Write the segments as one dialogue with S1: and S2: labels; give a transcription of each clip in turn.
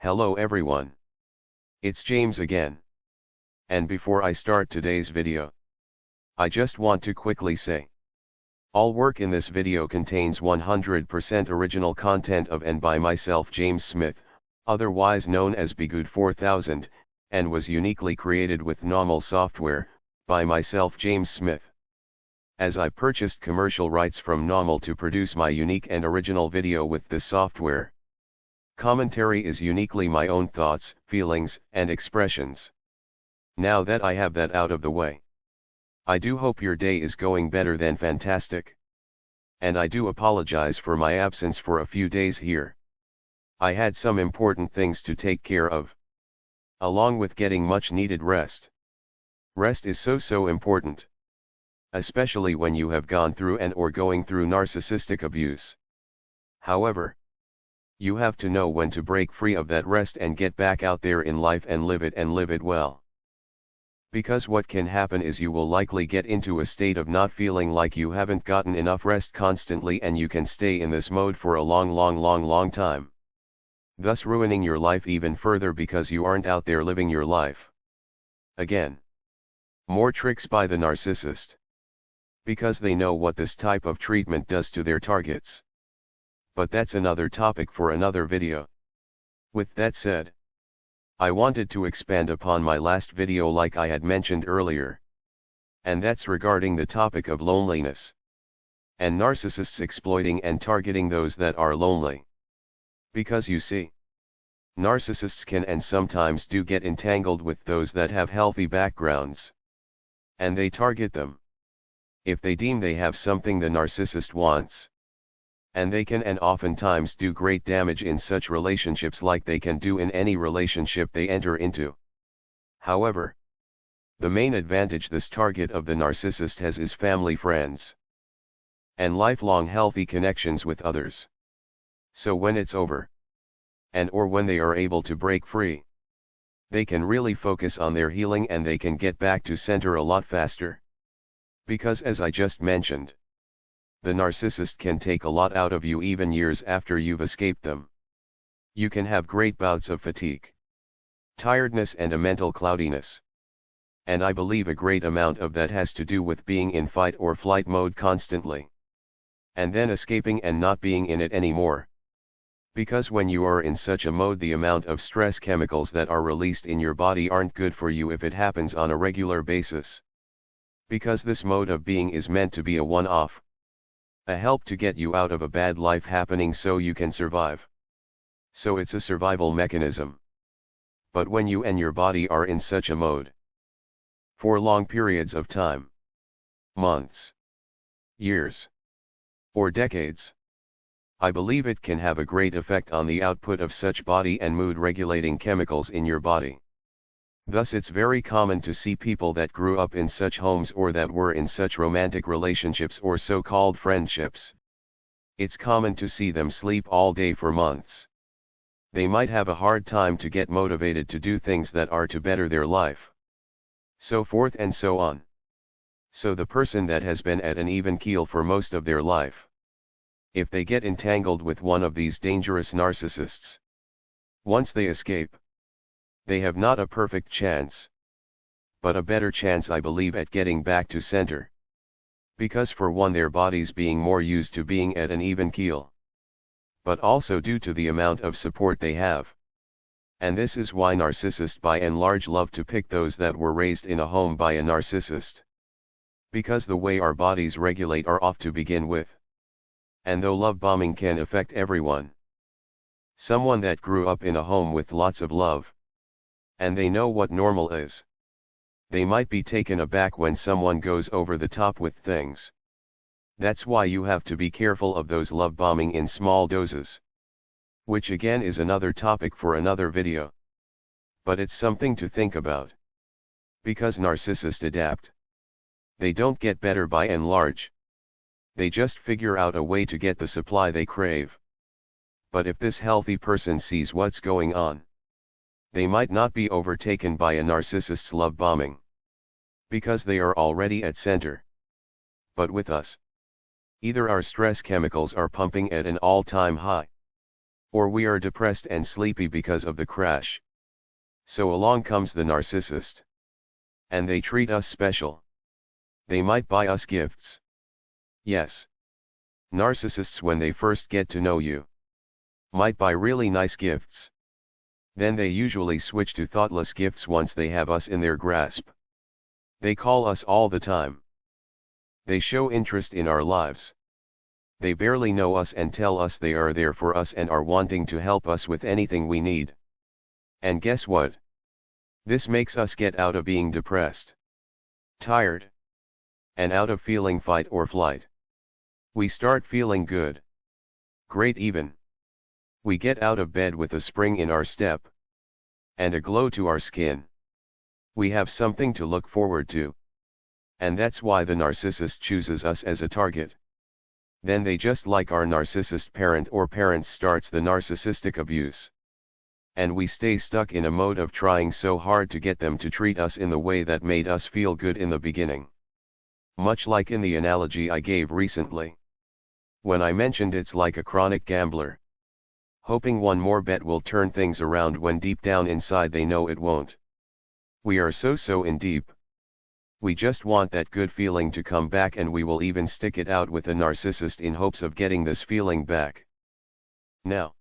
S1: Hello everyone. It's James again. And before I start today's video, I just want to quickly say, all work in this video contains 100% original content of and by myself James Smith, otherwise known as Bgood 4000, and was uniquely created with NAWMAL software, by myself James Smith. As I purchased commercial rights from NAWMAL to produce my unique and original video with this software. Commentary is uniquely my own thoughts, feelings, and expressions. Now that I have that out of the way, I do hope your day is going better than fantastic. And I do apologize for my absence for a few days here. I had some important things to take care of, along with getting much needed rest. Rest is so important, especially when you have gone through and or going through narcissistic abuse. However, you have to know when to break free of that rest and get back out there in life and live it well. Because what can happen is you will likely get into a state of not feeling like you haven't gotten enough rest constantly, and you can stay in this mode for a long time. Thus ruining your life even further because you aren't out there living your life. Again, more tricks by the narcissist. Because they know what this type of treatment does to their targets. But that's another topic for another video. With that said, I wanted to expand upon my last video like I had mentioned earlier. And that's regarding the topic of loneliness. And narcissists exploiting and targeting those that are lonely. Because you see, narcissists can and sometimes do get entangled with those that have healthy backgrounds. And they target them if they deem they have something the narcissist wants. And they can and oftentimes do great damage in such relationships like they can do in any relationship they enter into. However, the main advantage this target of the narcissist has is family, friends, and lifelong healthy connections with others. So when it's over, and or when they are able to break free, they can really focus on their healing and they can get back to center a lot faster. Because as I just mentioned, the narcissist can take a lot out of you even years after you've escaped them. You can have great bouts of fatigue, tiredness and a mental cloudiness. And I believe a great amount of that has to do with being in fight or flight mode constantly. And then escaping and not being in it anymore. Because when you are in such a mode, the amount of stress chemicals that are released in your body aren't good for you if it happens on a regular basis. Because this mode of being is meant to be a one-off. A help to get you out of a bad life happening so you can survive. So it's a survival mechanism. But when you and your body are in such a mode, for long periods of time, months, years, or decades, I believe it can have a great effect on the output of such body and mood regulating chemicals in your body. Thus it's very common to see people that grew up in such homes or that were in such romantic relationships or so-called friendships. It's common to see them sleep all day for months. They might have a hard time to get motivated to do things that are to better their life. So forth and so on. So the person that has been at an even keel for most of their life, if they get entangled with one of these dangerous narcissists, once they escape, they have not a perfect chance, but a better chance I believe at getting back to center. Because for one, their bodies being more used to being at an even keel, but also due to the amount of support they have. And this is why narcissists by and large love to pick those that were raised in a home by a narcissist. Because the way our bodies regulate are off to begin with. And though love bombing can affect everyone, someone that grew up in a home with lots of love, and they know what normal is, they might be taken aback when someone goes over the top with things. That's why you have to be careful of those love bombing in small doses. Which again is another topic for another video. But it's something to think about. Because narcissists adapt. They don't get better by and large. They just figure out a way to get the supply they crave. But if this healthy person sees what's going on, they might not be overtaken by a narcissist's love bombing. Because they are already at center. But with us, either our stress chemicals are pumping at an all-time high, Or we are depressed and sleepy because of the crash. So along comes the narcissist. And they treat us special. They might buy us gifts. Yes. Narcissists, when they first get to know you, might buy really nice gifts. Then they usually switch to thoughtless gifts once they have us in their grasp. They call us all the time. They show interest in our lives. They barely know us and tell us they are there for us and are wanting to help us with anything we need. And guess what? This makes us get out of being depressed, tired, and out of feeling fight or flight. We start feeling good. Great even. We get out of bed with a spring in our step, and a glow to our skin. We have something to look forward to. And that's why the narcissist chooses us as a target. Then they, just like our narcissist parent or parents, starts the narcissistic abuse. And we stay stuck in a mode of trying so hard to get them to treat us in the way that made us feel good in the beginning. Much like in the analogy I gave recently, when I mentioned it's like a chronic gambler, hoping one more bet will turn things around when deep down inside they know it won't. We are so in deep. We just want that good feeling to come back, and we will even stick it out with a narcissist in hopes of getting this feeling back. Now,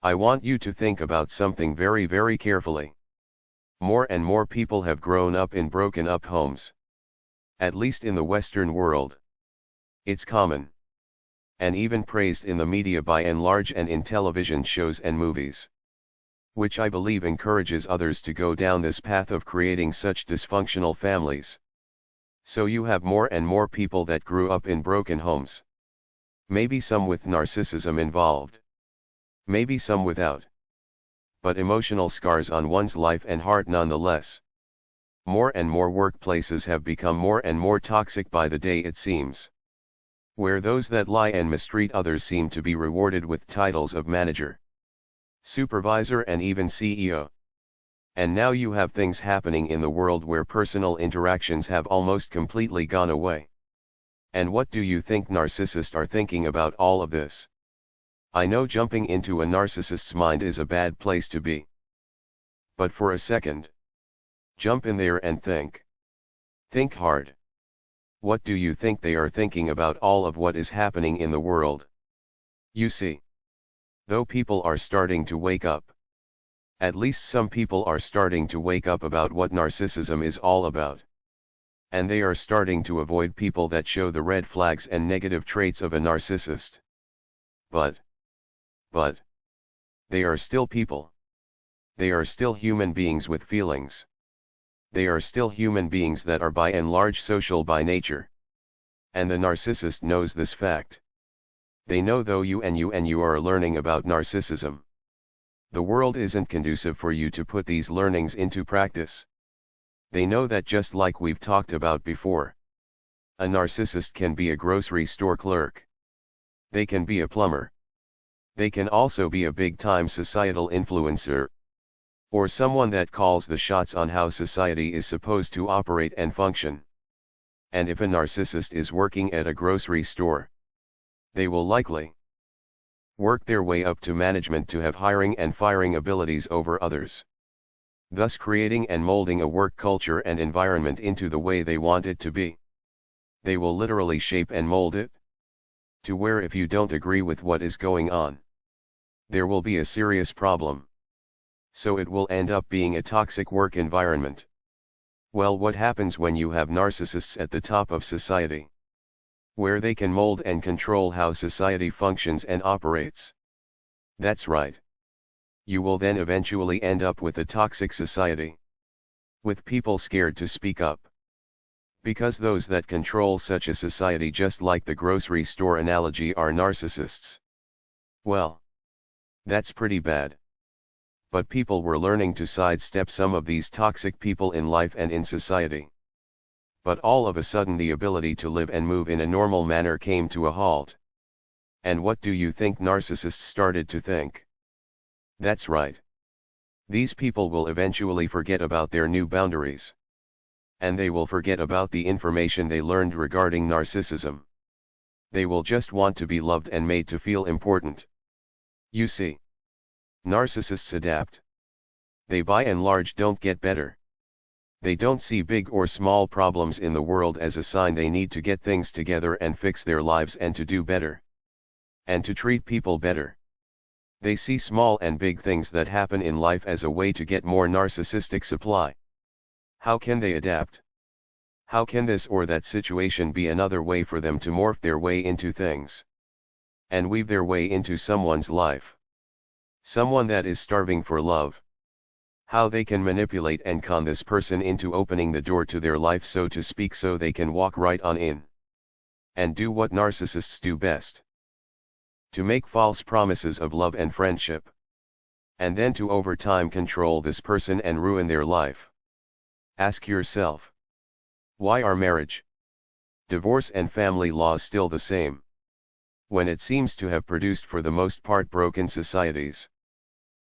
S1: I want you to think about something very carefully. More and more people have grown up in broken up homes. At least in the Western world. It's common. And even praised in the media by and large, and in television shows and movies. Which I believe encourages others to go down this path of creating such dysfunctional families. So you have more and more people that grew up in broken homes. Maybe some with narcissism involved. Maybe some without. But emotional scars on one's life and heart nonetheless. More and more workplaces have become more and more toxic by the day, it seems. Where those that lie and mistreat others seem to be rewarded with titles of manager, supervisor, and even CEO. And now you have things happening in the world where personal interactions have almost completely gone away. And what do you think narcissists are thinking about all of this? I know jumping into a narcissist's mind is a bad place to be. But for a second, jump in there and think. Think hard. What do you think they are thinking about all of what is happening in the world? You see, though people are starting to wake up. At least some people are starting to wake up about what narcissism is all about. And they are starting to avoid people that show the red flags and negative traits of a narcissist. But, they are still people. They are still human beings with feelings. They are still human beings that are by and large social by nature. And the narcissist knows this fact. They know, though you are learning about narcissism, the world isn't conducive for you to put these learnings into practice. They know that, just like we've talked about before, a narcissist can be a grocery store clerk. They can be a plumber. They can also be a big-time societal influencer, or someone that calls the shots on how society is supposed to operate and function. And if a narcissist is working at a grocery store, they will likely work their way up to management to have hiring and firing abilities over others, thus creating and molding a work culture and environment into the way they want it to be. They will literally shape and mold it to where, if you don't agree with what is going on, there will be a serious problem. So it will end up being a toxic work environment. Well, what happens when you have narcissists at the top of society, where they can mold and control how society functions and operates? That's right. You will then eventually end up with a toxic society, with people scared to speak up. Because those that control such a society, just like the grocery store analogy, are narcissists. Well, that's pretty bad. But people were learning to sidestep some of these toxic people in life and in society. But all of a sudden the ability to live and move in a normal manner came to a halt. And what do you think narcissists started to think? That's right. These people will eventually forget about their new boundaries. And they will forget about the information they learned regarding narcissism. They will just want to be loved and made to feel important. You see, narcissists adapt. They by and large don't get better. They don't see big or small problems in the world as a sign they need to get things together and fix their lives and to do better. And to treat people better. They see small and big things that happen in life as a way to get more narcissistic supply. How can they adapt? How can this or that situation be another way for them to morph their way into things? And weave their way into someone's life? Someone that is starving for love. How they can manipulate and con this person into opening the door to their life, so to speak, so they can walk right on in. And do what narcissists do best. To make false promises of love and friendship. And then to over time control this person and ruin their life. Ask yourself. Why are marriage, divorce and family laws still the same? When it seems to have produced for the most part broken societies.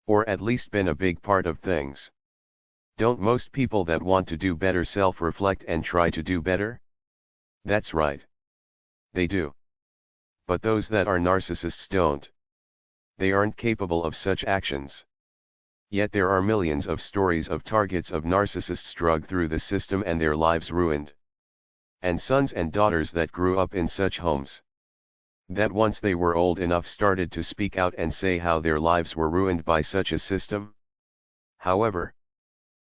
S1: Or at least been a big part of things. Don't most people that want to do better self-reflect and try to do better? That's right. They do. But those that are narcissists don't. They aren't capable of such actions. Yet there are millions of stories of targets of narcissists dragged through the system and their lives ruined. And sons and daughters that grew up in such homes. That once they were old enough started to speak out and say how their lives were ruined by such a system. However,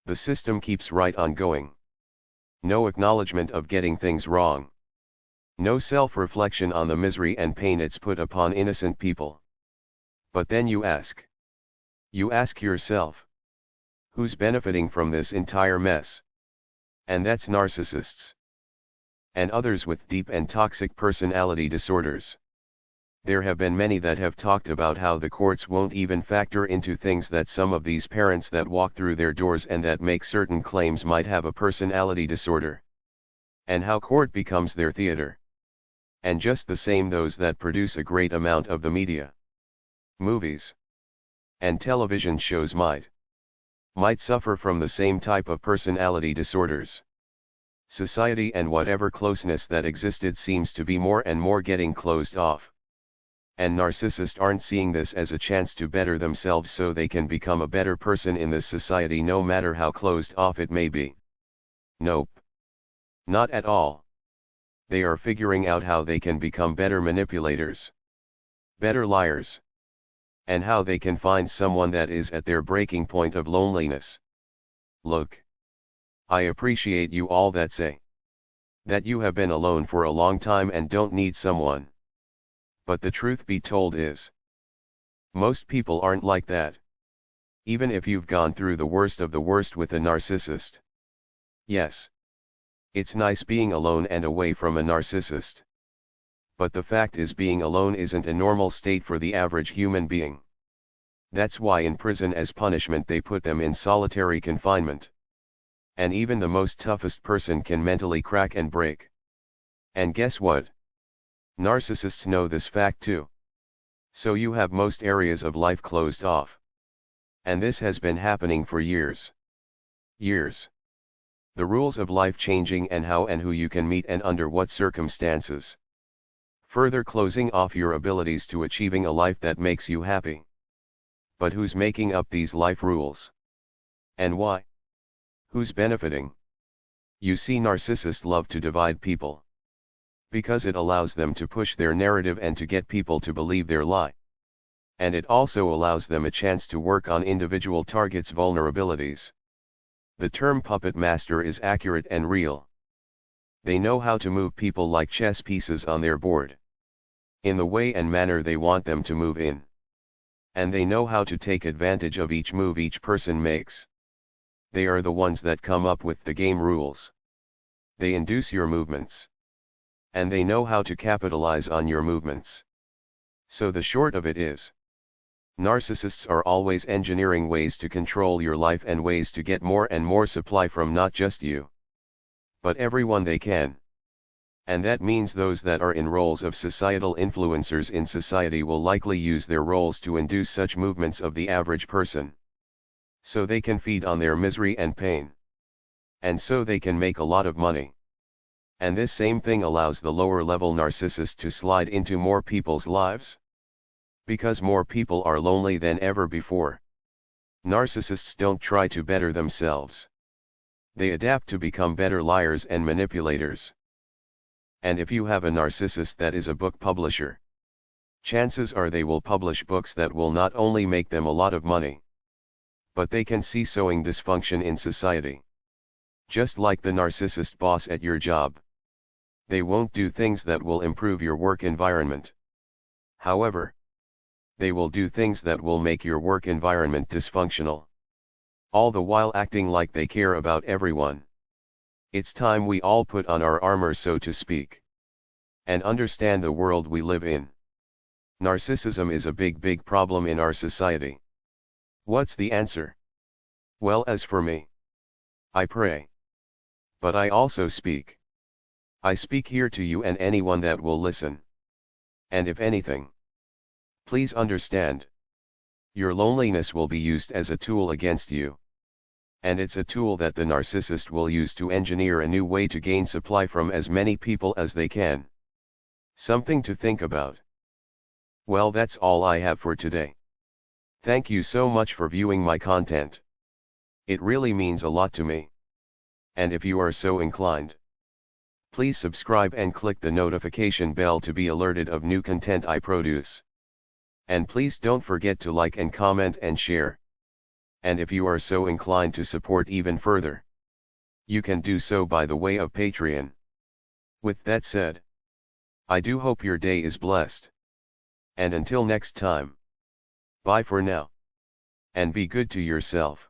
S1: the system keeps right on going. No acknowledgement of getting things wrong. No self-reflection on the misery and pain it's put upon innocent people. But then you ask yourself, who's benefiting from this entire mess? And that's narcissists. And others with deep and toxic personality disorders. There have been many that have talked about how the courts won't even factor into things that some of these parents that walk through their doors and that make certain claims might have a personality disorder. And how court becomes their theater. And just the same, those that produce a great amount of the media, movies, and television shows might suffer from the same type of personality disorders. Society and whatever closeness that existed seems to be more and more getting closed off. And narcissists aren't seeing this as a chance to better themselves so they can become a better person in this society, no matter how closed off it may be. Nope. Not at all. They are figuring out how they can become better manipulators, better liars, and how they can find someone that is at their breaking point of loneliness. Look. I appreciate you all that say that you have been alone for a long time and don't need someone. But the truth be told is, most people aren't like that. Even if you've gone through the worst of the worst with a narcissist. Yes. It's nice being alone and away from a narcissist. But the fact is, being alone isn't a normal state for the average human being. That's why in prison as punishment they put them in solitary confinement. And even the most toughest person can mentally crack and break. And guess what? Narcissists know this fact too. So you have most areas of life closed off. And this has been happening for years. Years. The rules of life changing and how and who you can meet and under what circumstances. Further closing off your abilities to achieving a life that makes you happy. But who's making up these life rules? And why? Who's benefiting? You see, narcissists love to divide people. Because it allows them to push their narrative and to get people to believe their lie. And it also allows them a chance to work on individual targets' vulnerabilities. The term puppet master is accurate and real. They know how to move people like chess pieces on their board. In the way and manner they want them to move in. And they know how to take advantage of each move each person makes. They are the ones that come up with the game rules. They induce your movements. And they know how to capitalize on your movements. So the short of it is, narcissists are always engineering ways to control your life and ways to get more and more supply from not just you, but everyone they can. And that means those that are in roles of societal influencers in society will likely use their roles to induce such movements of the average person. So they can feed on their misery and pain. And so they can make a lot of money. And this same thing allows the lower level narcissist to slide into more people's lives. Because more people are lonely than ever before. Narcissists don't try to better themselves. They adapt to become better liars and manipulators. And if you have a narcissist that is a book publisher, chances are they will publish books that will not only make them a lot of money, but they can see sowing dysfunction in society. Just like the narcissist boss at your job. They won't do things that will improve your work environment. However, they will do things that will make your work environment dysfunctional. All the while acting like they care about everyone. It's time we all put on our armor, so to speak, and understand the world we live in. Narcissism is a big problem in our society. What's the answer? Well, as for me, I pray. But I also speak. I speak here to you and anyone that will listen. And if anything, please understand, your loneliness will be used as a tool against you. And it's a tool that the narcissist will use to engineer a new way to gain supply from as many people as they can. Something to think about. Well, that's all I have for today. Thank you so much for viewing my content. It really means a lot to me. And if you are so inclined, please subscribe and click the notification bell to be alerted of new content I produce. And please don't forget to like and comment and share. And if you are so inclined to support even further, you can do so by the way of Patreon. With that said, I do hope your day is blessed. And until next time, bye for now. And be good to yourself.